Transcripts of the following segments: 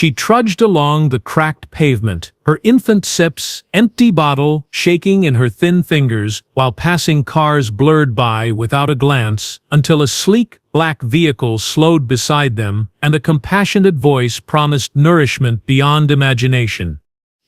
She trudged along the cracked pavement, her infant sips, empty bottle, shaking in her thin fingers, while passing cars blurred by without a glance, until a sleek, black vehicle slowed beside them, and a compassionate voice promised nourishment beyond imagination.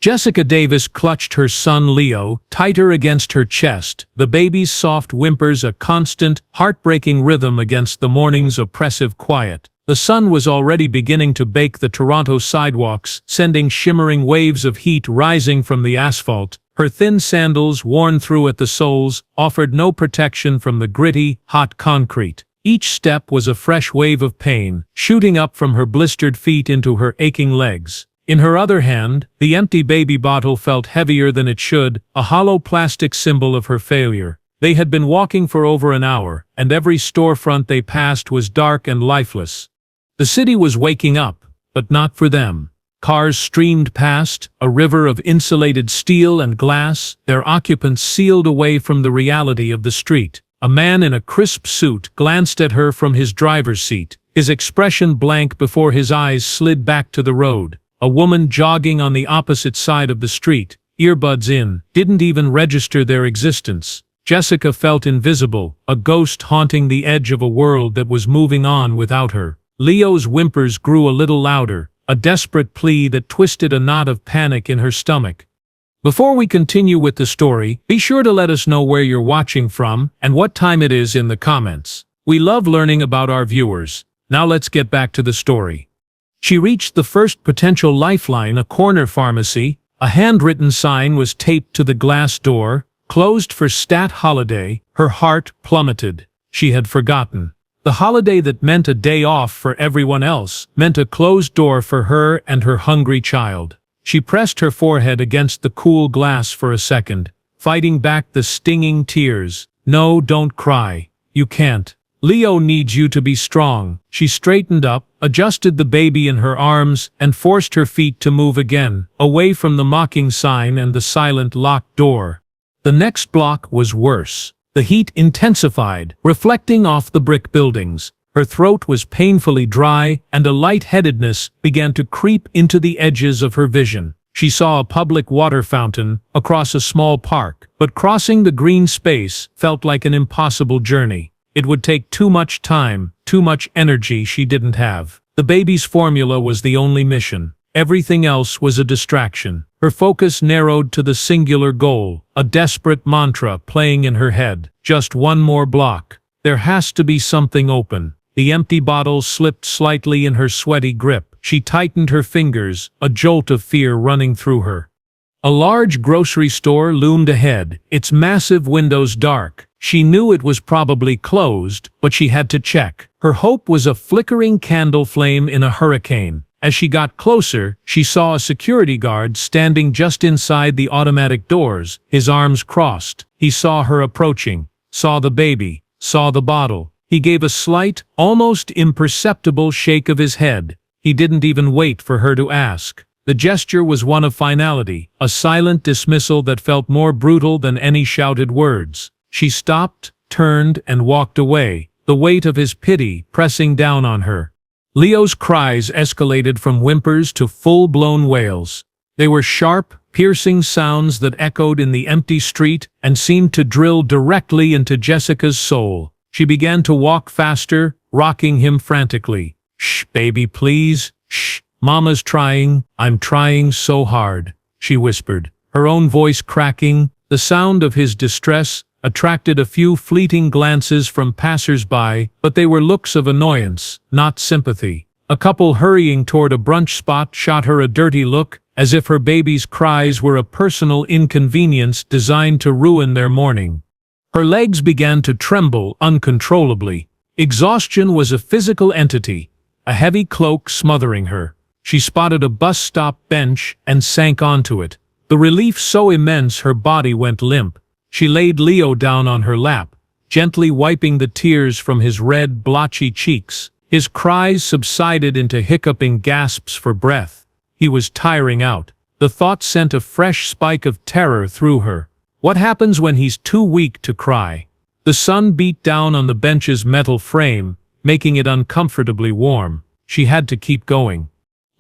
Jessica Davis clutched her son Leo tighter against her chest, the baby's soft whimpers a constant, heartbreaking rhythm against the morning's oppressive quiet. The sun was already beginning to bake the Toronto sidewalks, sending shimmering waves of heat rising from the asphalt. Her thin sandals, worn through at the soles, offered no protection from the gritty, hot concrete. Each step was a fresh wave of pain, shooting up from her blistered feet into her aching legs. In her other hand, the empty baby bottle felt heavier than it should, a hollow plastic symbol of her failure. They had been walking for over an hour, and every storefront they passed was dark and lifeless. The city was waking up, but not for them. Cars streamed past, a river of insulated steel and glass, their occupants sealed away from the reality of the street. A man in a crisp suit glanced at her from his driver's seat, his expression blank before his eyes slid back to the road. A woman jogging on the opposite side of the street, earbuds in, didn't even register their existence. Jessica felt invisible, a ghost haunting the edge of a world that was moving on without her. Leo's whimpers grew a little louder, a desperate plea that twisted a knot of panic in her stomach. Before we continue with the story, be sure to let us know where you're watching from and what time it is in the comments. We love learning about our viewers. Now let's get back to the story. She reached the first potential lifeline, a corner pharmacy. A handwritten sign was taped to the glass door, closed for stat holiday. Her heart plummeted. She had forgotten. The holiday that meant a day off for everyone else meant a closed door for her and her hungry child. She pressed her forehead against the cool glass for a second, fighting back the stinging tears. No, don't cry. You can't. Leo needs you to be strong. She straightened up, adjusted the baby in her arms, and forced her feet to move again, away from the mocking sign and the silent locked door. The next block was worse. The heat intensified, reflecting off the brick buildings. Her throat was painfully dry, and a lightheadedness began to creep into the edges of her vision. She saw a public water fountain across a small park, but crossing the green space felt like an impossible journey. It would take too much time, too much energy she didn't have. The baby's formula was the only mission. Everything else was a distraction. Her focus narrowed to the singular goal, a desperate mantra playing in her head. Just one more block. There has to be something open. The empty bottle slipped slightly in her sweaty grip. She tightened her fingers, a jolt of fear running through her. A large grocery store loomed ahead, its massive windows dark. She knew it was probably closed, but she had to check. Her hope was a flickering candle flame in a hurricane. As she got closer, she saw a security guard standing just inside the automatic doors, his arms crossed. He saw her approaching, saw the baby, saw the bottle. He gave a slight, almost imperceptible shake of his head. He didn't even wait for her to ask. The gesture was one of finality, a silent dismissal that felt more brutal than any shouted words. She stopped, turned, and walked away, the weight of his pity pressing down on her. Leo's cries escalated from whimpers to full-blown wails. They were sharp, piercing sounds that echoed in the empty street and seemed to drill directly into Jessica's soul. She began to walk faster, rocking him frantically. "Shh, baby, please. Shh. Mama's trying. I'm trying so hard," she whispered, her own voice cracking. The sound of his distress attracted a few fleeting glances from passers-by, but they were looks of annoyance, not sympathy. A couple hurrying toward a brunch spot shot her a dirty look, as if her baby's cries were a personal inconvenience designed to ruin their morning. Her legs began to tremble uncontrollably. Exhaustion was a physical entity, a heavy cloak smothering her. She spotted a bus stop bench and sank onto it. The relief so immense her body went limp. She laid Leo down on her lap, gently wiping the tears from his red, blotchy cheeks. His cries subsided into hiccuping gasps for breath. He was tiring out. The thought sent a fresh spike of terror through her. What happens when he's too weak to cry? The sun beat down on the bench's metal frame, making it uncomfortably warm. She had to keep going.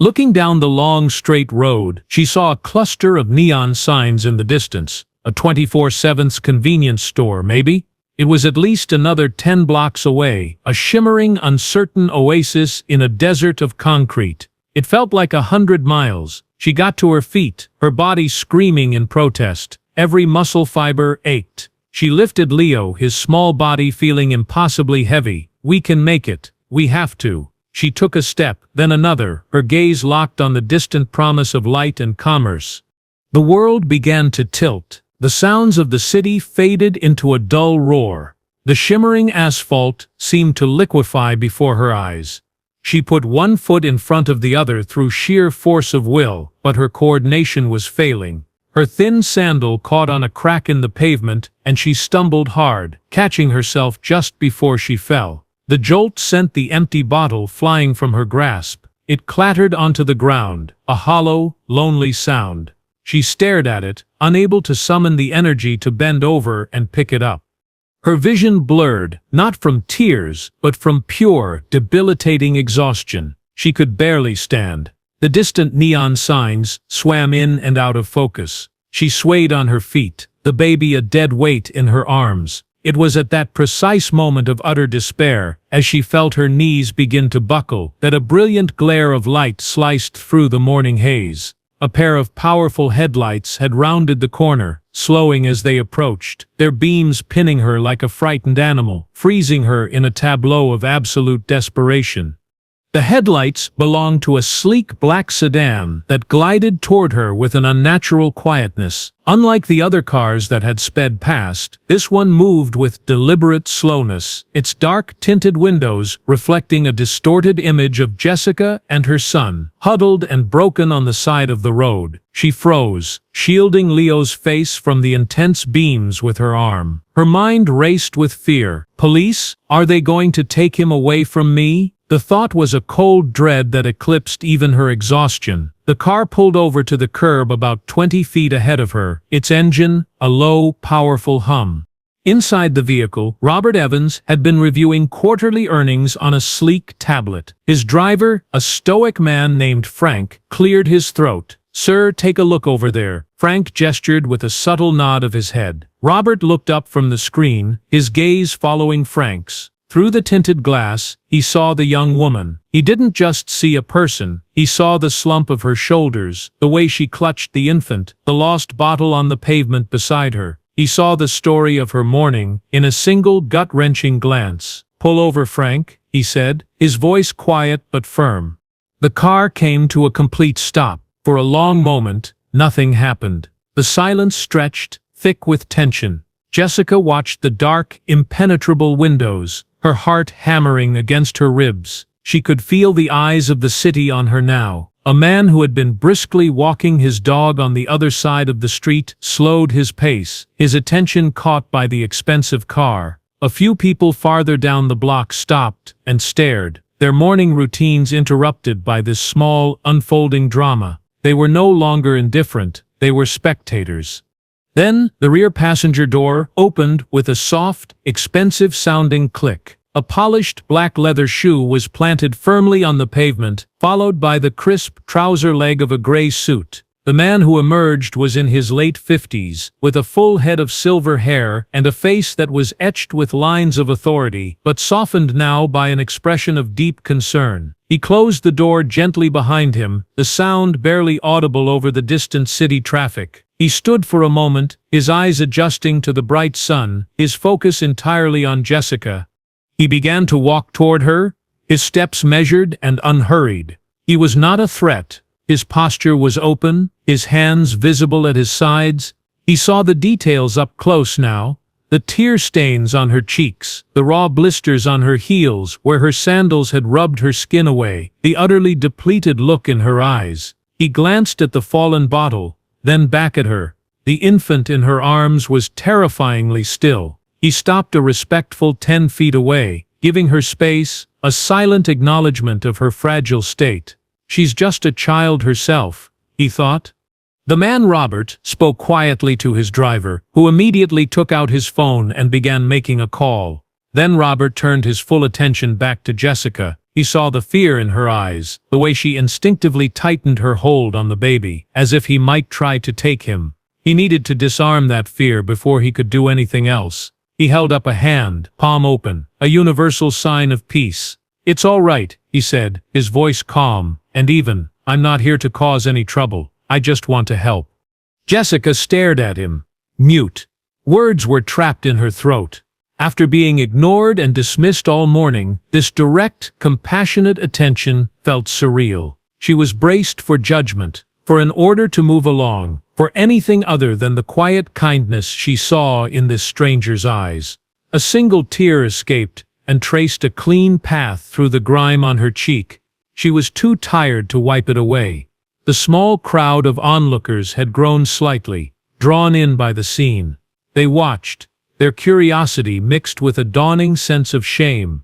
Looking down the long, straight road, she saw a cluster of neon signs in the distance. A 24/7 convenience store, maybe? It was at least another 10 blocks away, a shimmering, uncertain oasis in a desert of concrete. It felt like 100 miles. She got to her feet, her body screaming in protest. Every muscle fiber ached. She lifted Leo, his small body feeling impossibly heavy. "We can make it. We have to." She took a step, then another, her gaze locked on the distant promise of light and commerce. The world began to tilt. The sounds of the city faded into a dull roar. The shimmering asphalt seemed to liquefy before her eyes. She put one foot in front of the other through sheer force of will, but her coordination was failing. Her thin sandal caught on a crack in the pavement, and she stumbled hard, catching herself just before she fell. The jolt sent the empty bottle flying from her grasp. It clattered onto the ground, a hollow, lonely sound. She stared at it, unable to summon the energy to bend over and pick it up. Her vision blurred, not from tears, but from pure, debilitating exhaustion. She could barely stand. The distant neon signs swam in and out of focus. She swayed on her feet, the baby a dead weight in her arms. It was at that precise moment of utter despair, as she felt her knees begin to buckle, that a brilliant glare of light sliced through the morning haze. A pair of powerful headlights had rounded the corner, slowing as they approached, their beams pinning her like a frightened animal, freezing her in a tableau of absolute desperation. The headlights belonged to a sleek black sedan that glided toward her with an unnatural quietness. Unlike the other cars that had sped past, this one moved with deliberate slowness, its dark tinted windows reflecting a distorted image of Jessica and her son, huddled and broken on the side of the road. She froze, shielding Leo's face from the intense beams with her arm. Her mind raced with fear. Police? Are they going to take him away from me? The thought was a cold dread that eclipsed even her exhaustion. The car pulled over to the curb about 20 feet ahead of her, its engine a low, powerful hum. Inside the vehicle, Robert Evans had been reviewing quarterly earnings on a sleek tablet. His driver, a stoic man named Frank, cleared his throat. "Sir, take a look over there." Frank gestured with a subtle nod of his head. Robert looked up from the screen, his gaze following Frank's. Through the tinted glass, he saw the young woman. He didn't just see a person, he saw the slump of her shoulders, the way she clutched the infant, the lost bottle on the pavement beside her. He saw the story of her morning in a single gut-wrenching glance. "Pull over, Frank," he said, his voice quiet but firm. The car came to a complete stop. For a long moment, nothing happened. The silence stretched, thick with tension. Jessica watched the dark, impenetrable windows, her heart hammering against her ribs. She could feel the eyes of the city on her now. A man who had been briskly walking his dog on the other side of the street slowed his pace, his attention caught by the expensive car. A few people farther down the block stopped and stared, their morning routines interrupted by this small, unfolding drama. They were no longer indifferent, they were spectators. Then, the rear passenger door opened with a soft, expensive-sounding click. A polished black leather shoe was planted firmly on the pavement, followed by the crisp trouser leg of a gray suit. The man who emerged was in his late 50s, with a full head of silver hair and a face that was etched with lines of authority, but softened now by an expression of deep concern. He closed the door gently behind him, the sound barely audible over the distant city traffic. He stood for a moment, his eyes adjusting to the bright sun, his focus entirely on Jessica. He began to walk toward her, his steps measured and unhurried. He was not a threat. His posture was open, his hands visible at his sides. He saw the details up close now, the tear stains on her cheeks, the raw blisters on her heels where her sandals had rubbed her skin away, the utterly depleted look in her eyes. He glanced at the fallen bottle, then back at her. The infant in her arms was terrifyingly still. He stopped a respectful 10 feet away, giving her space, a silent acknowledgement of her fragile state. "She's just a child herself," he thought. The man Robert spoke quietly to his driver, who immediately took out his phone and began making a call. Then Robert turned his full attention back to Jessica. He saw the fear in her eyes, the way she instinctively tightened her hold on the baby, as if he might try to take him. He needed to disarm that fear before he could do anything else. He held up a hand, palm open, a universal sign of peace. "It's all right," he said, his voice calm and even. "I'm not here to cause any trouble. I just want to help." Jessica stared at him, mute. Words were trapped in her throat. After being ignored and dismissed all morning, this direct, compassionate attention felt surreal. She was braced for judgment, for an order to move along, for anything other than the quiet kindness she saw in this stranger's eyes. A single tear escaped and traced a clean path through the grime on her cheek. She was too tired to wipe it away. The small crowd of onlookers had grown slightly, drawn in by the scene. They watched, their curiosity mixed with a dawning sense of shame.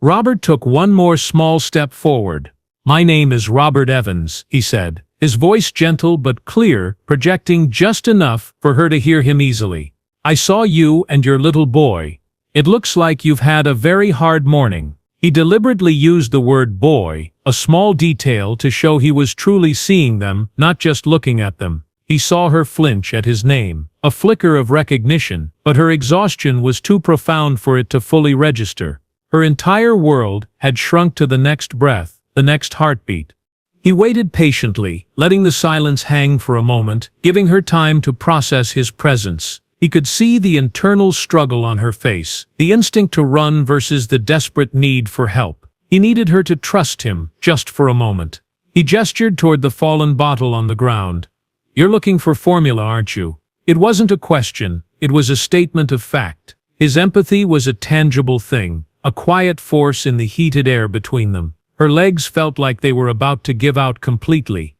Robert took one more small step forward. "My name is Robert Evans," he said, his voice gentle but clear, projecting just enough for her to hear him easily. "I saw you and your little boy. It looks like you've had a very hard morning." He deliberately used the word boy, a small detail to show he was truly seeing them, not just looking at them. He saw her flinch at his name, a flicker of recognition, but her exhaustion was too profound for it to fully register. Her entire world had shrunk to the next breath, the next heartbeat. He waited patiently, letting the silence hang for a moment, giving her time to process his presence. He could see the internal struggle on her face, the instinct to run versus the desperate need for help. He needed her to trust him, just for a moment. He gestured toward the fallen bottle on the ground. "You're looking for formula, aren't you?" It wasn't a question, it was a statement of fact. His empathy was a tangible thing, a quiet force in the heated air between them. Her legs felt like they were about to give out completely.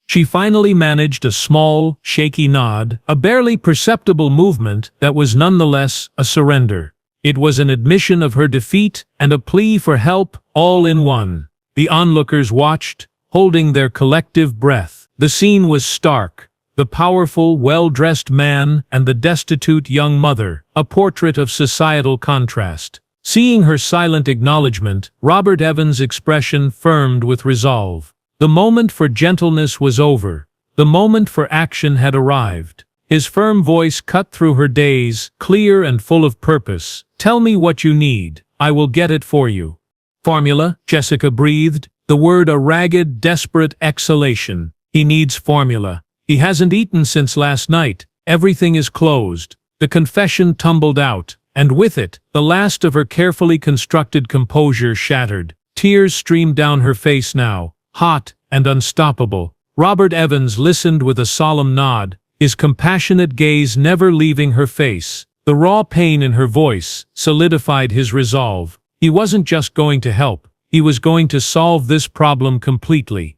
She finally managed a small, shaky nod, a barely perceptible movement that was nonetheless a surrender. It was an admission of her defeat and a plea for help, all in one. The onlookers watched, holding their collective breath. The scene was stark. The powerful, well-dressed man and the destitute young mother, a portrait of societal contrast. Seeing her silent acknowledgement, Robert Evans' expression firmed with resolve. The moment for gentleness was over. The moment for action had arrived. His firm voice cut through her daze, clear and full of purpose. "Tell me what you need. I will get it for you." "Formula," Jessica breathed, the word a ragged, desperate exhalation. "He needs formula. He hasn't eaten since last night. Everything is closed." The confession tumbled out, and with it, the last of her carefully constructed composure shattered. Tears streamed down her face now, hot and unstoppable. Robert Evans listened with a solemn nod, his compassionate gaze never leaving her face. The raw pain in her voice solidified his resolve. He wasn't just going to help, he was going to solve this problem completely.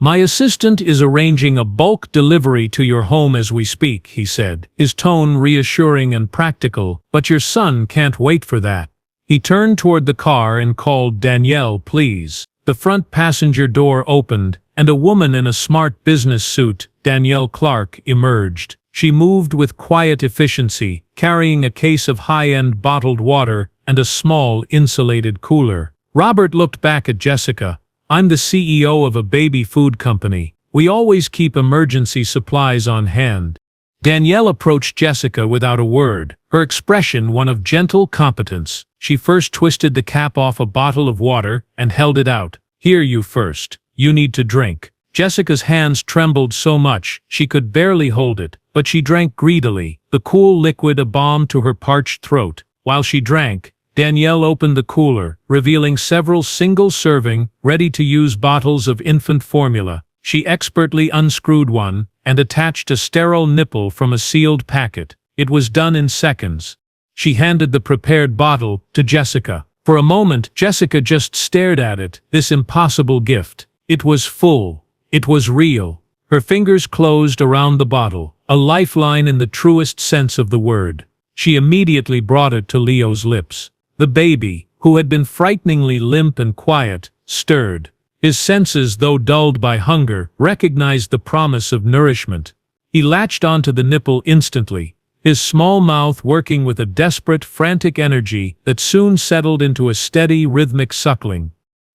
"My assistant is arranging a bulk delivery to your home as we speak," he said, his tone reassuring and practical, "but your son can't wait for that." He turned toward the car and called, "Danielle, please." The front passenger door opened, and a woman in a smart business suit, Danielle Clark, emerged. She moved with quiet efficiency, carrying a case of high-end bottled water and a small, insulated cooler. Robert looked back at Jessica. "I'm the CEO of a baby food company. We always keep emergency supplies on hand." Danielle approached Jessica without a word, her expression one of gentle competence. She first twisted the cap off a bottle of water and held it out. "Here, you first. You need to drink." Jessica's hands trembled so much she could barely hold it, but she drank greedily, the cool liquid a balm to her parched throat. While she drank, Danielle opened the cooler, revealing several single-serving, ready-to-use bottles of infant formula. She expertly unscrewed one and attached a sterile nipple from a sealed packet. It was done in seconds. She handed the prepared bottle to Jessica. For a moment, Jessica just stared at it, this impossible gift. It was full. It was real. Her fingers closed around the bottle, a lifeline in the truest sense of the word. She immediately brought it to Leo's lips. The baby, who had been frighteningly limp and quiet, stirred. His senses, though dulled by hunger, recognized the promise of nourishment. He latched onto the nipple instantly, his small mouth working with a desperate, frantic energy that soon settled into a steady, rhythmic suckling.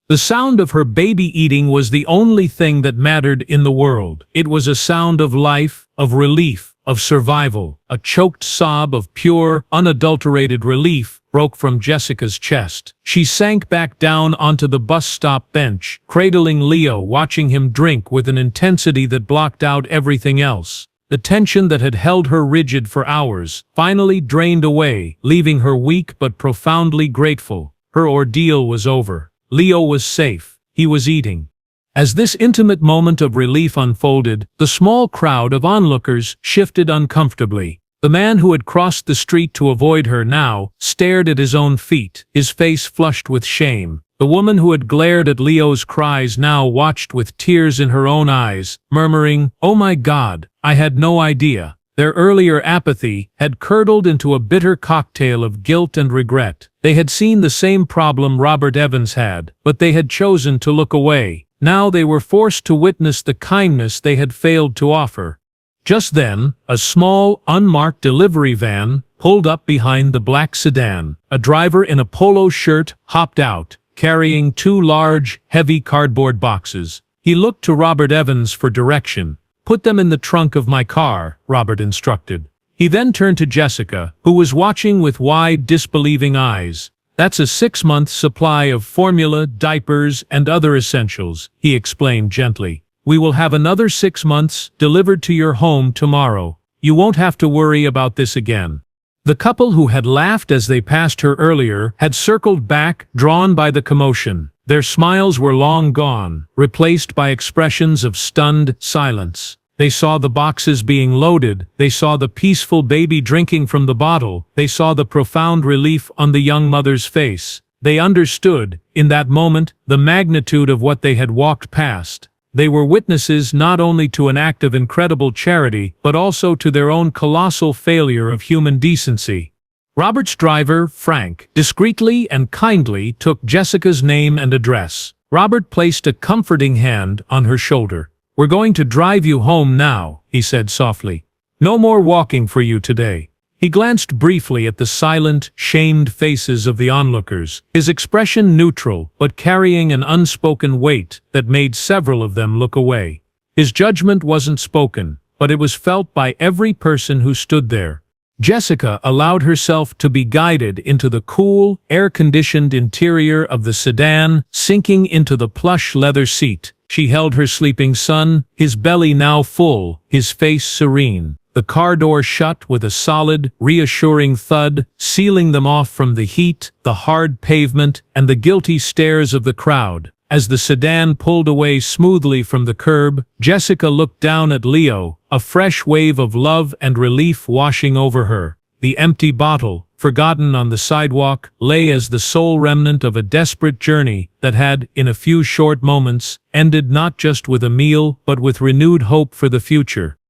The sound of her baby eating was the only thing that mattered in the world. It was a sound of life, of relief, of survival. A choked sob of pure, unadulterated relief broke from Jessica's chest. She sank back down onto the bus stop bench, cradling Leo, watching him drink with an intensity that blocked out everything else. The tension that had held her rigid for hours finally drained away, leaving her weak but profoundly grateful. Her ordeal was over. Leo was safe. He was eating. As this intimate moment of relief unfolded, the small crowd of onlookers shifted uncomfortably. The man who had crossed the street to avoid her now stared at his own feet, his face flushed with shame. The woman who had glared at Leo's cries now watched with tears in her own eyes, murmuring, "Oh my God, I had no idea." Their earlier apathy had curdled into a bitter cocktail of guilt and regret. They had seen the same problem Robert Evans had, but they had chosen to look away. Now they were forced to witness the kindness they had failed to offer. Just then, a small, unmarked delivery van pulled up behind the black sedan. A driver in a polo shirt hopped out, carrying two large, heavy cardboard boxes. He looked to Robert Evans for direction. "Put them in the trunk of my car," Robert instructed. He then turned to Jessica, who was watching with wide, disbelieving eyes. "That's a 6-month supply of formula, diapers, and other essentials," he explained gently. "We will have another 6 months delivered to your home tomorrow. You won't have to worry about this again." The couple who had laughed as they passed her earlier had circled back, drawn by the commotion. Their smiles were long gone, replaced by expressions of stunned silence. They saw the boxes being loaded, they saw the peaceful baby drinking from the bottle, they saw the profound relief on the young mother's face. They understood, in that moment, the magnitude of what they had walked past. They were witnesses not only to an act of incredible charity, but also to their own colossal failure of human decency. Robert's driver, Frank, discreetly and kindly took Jessica's name and address. Robert placed a comforting hand on her shoulder. "We're going to drive you home now," he said softly. "No more walking for you today." He glanced briefly at the silent, shamed faces of the onlookers, his expression neutral but carrying an unspoken weight that made several of them look away. His judgment wasn't spoken, but it was felt by every person who stood there. Jessica allowed herself to be guided into the cool, air-conditioned interior of the sedan, sinking into the plush leather seat. She held her sleeping son, his belly now full, his face serene. The car door shut with a solid, reassuring thud, sealing them off from the heat, the hard pavement, and the guilty stares of the crowd. As the sedan pulled away smoothly from the curb, Jessica looked down at Leo, a fresh wave of love and relief washing over her. The empty bottle, forgotten on the sidewalk, lay as the sole remnant of a desperate journey that had, in a few short moments, ended not just with a meal, but with renewed hope for the future.